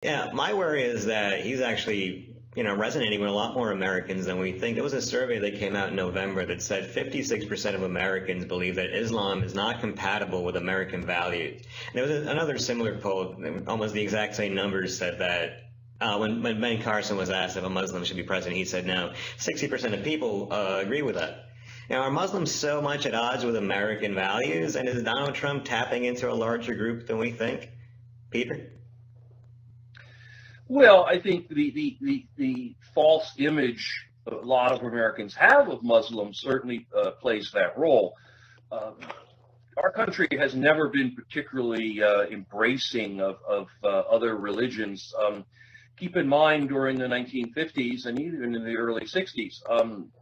Yeah, my worry is that he's actually, resonating with a lot more Americans than we think. There was a survey that came out in November that said 56% of Americans believe that Islam is not compatible with American values. And there was another similar poll, almost the exact same numbers, said that when Ben Carson was asked if a Muslim should be president, he said no. 60% of people agree with that. Now, are Muslims so much at odds with American values, and is Donald Trump tapping into a larger group than we think? Peter? Well, I think the false image a lot of Americans have of Muslims certainly plays that role. Um, our country has never been particularly embracing of other religions. Keep in mind, during the 1950s and even in the early 60s,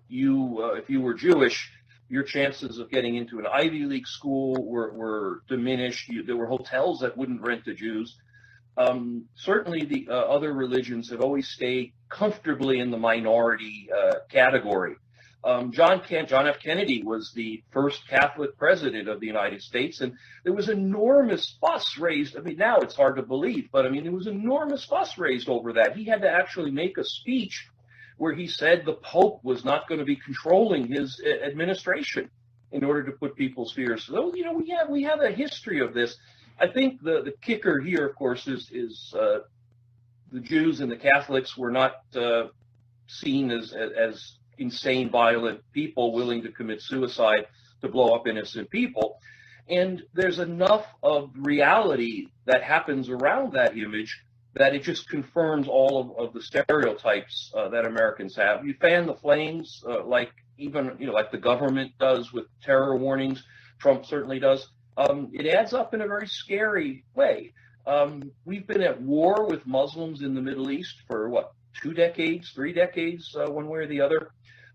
if you were Jewish, your chances of getting into an Ivy League school were diminished. There were hotels that wouldn't rent to Jews. Certainly, the other religions have always stayed comfortably in the minority category. John F. Kennedy was the first Catholic president of the United States, and there was enormous fuss raised. I mean, now it's hard to believe, but I mean, there was enormous fuss raised over that. He had to actually make a speech where he said the Pope was not going to be controlling his administration in order to put people's fears. So, we have a history of this. I think the kicker here, of course, is the Jews and the Catholics were not seen as insane, violent people willing to commit suicide to blow up innocent people. And there's enough of reality that happens around that image that it just confirms all of the stereotypes that Americans have. You fan the flames like the government does with terror warnings. Trump certainly does. It adds up in a very scary way. We've been at war with Muslims in the Middle East for 2 decades, 3 decades, one way or the other.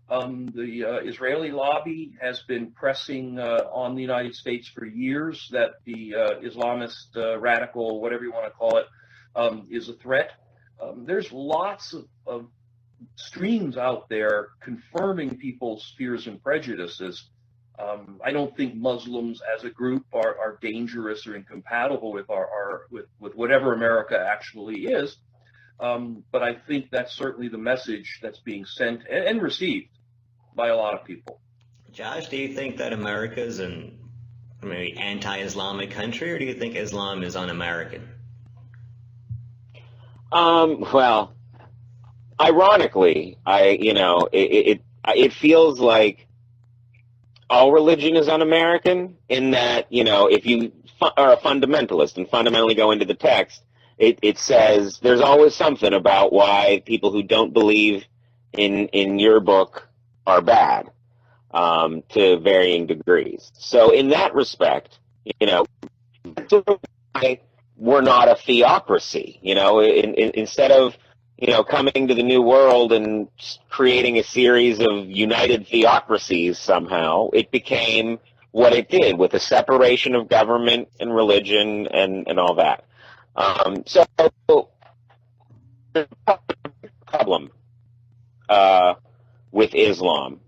The Israeli lobby has been pressing on the United States for years that the Islamist radical, whatever you want to call it, is a threat. There's lots of streams out there confirming people's fears and prejudices. I don't think Muslims as a group are dangerous or incompatible with with whatever America actually is. But I think that's certainly the message that's being sent and received by a lot of people. Josh, do you think that America is an maybe anti-Islamic country, or do you think Islam is un-American? Well, ironically, it feels like all religion is un-American in that, if you are a fundamentalist and fundamentally go into the text, it says there's always something about why people who don't believe in your book are bad, to varying degrees. So in that respect, we're not a theocracy. Instead of coming to the New World and creating a series of united theocracies somehow, it became what it did with a separation of government and religion and all that. So the problem with Islam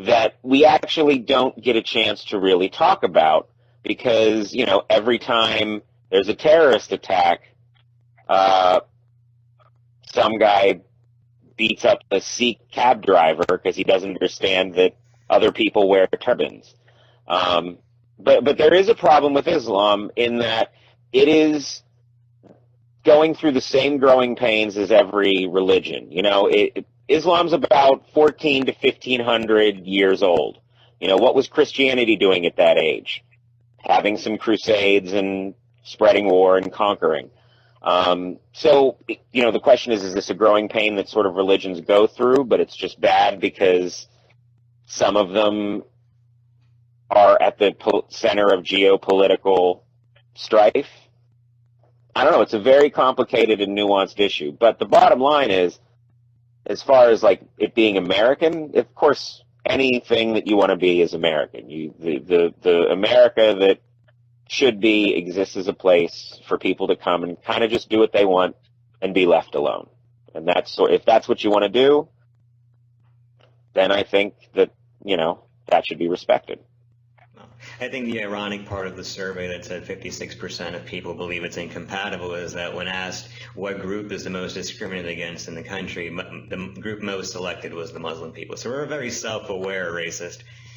that we actually don't get a chance to really talk about because, every time there's a terrorist attack, some guy beats up a Sikh cab driver because he doesn't understand that other people wear turbans. But there is a problem with Islam in that it is going through the same growing pains as every religion. Islam's about 14 to 1500 years old. What was Christianity doing at that age? Having some crusades and spreading war and conquering. So, the question is this a growing pain that sort of religions go through, but it's just bad because some of them are at the center of geopolitical strife? I don't know. It's a very complicated and nuanced issue. But the bottom line is, as far as like it being American, of course, anything that you want to be is American. The America that should be exists as a place for people to come and kind of just do what they want and be left alone. And if that's what you want to do, then I think that, that should be respected. I think the ironic part of the survey that said 56% of people believe it's incompatible is that when asked what group is the most discriminated against in the country, the group most selected was the Muslim people. So we're a very self-aware racist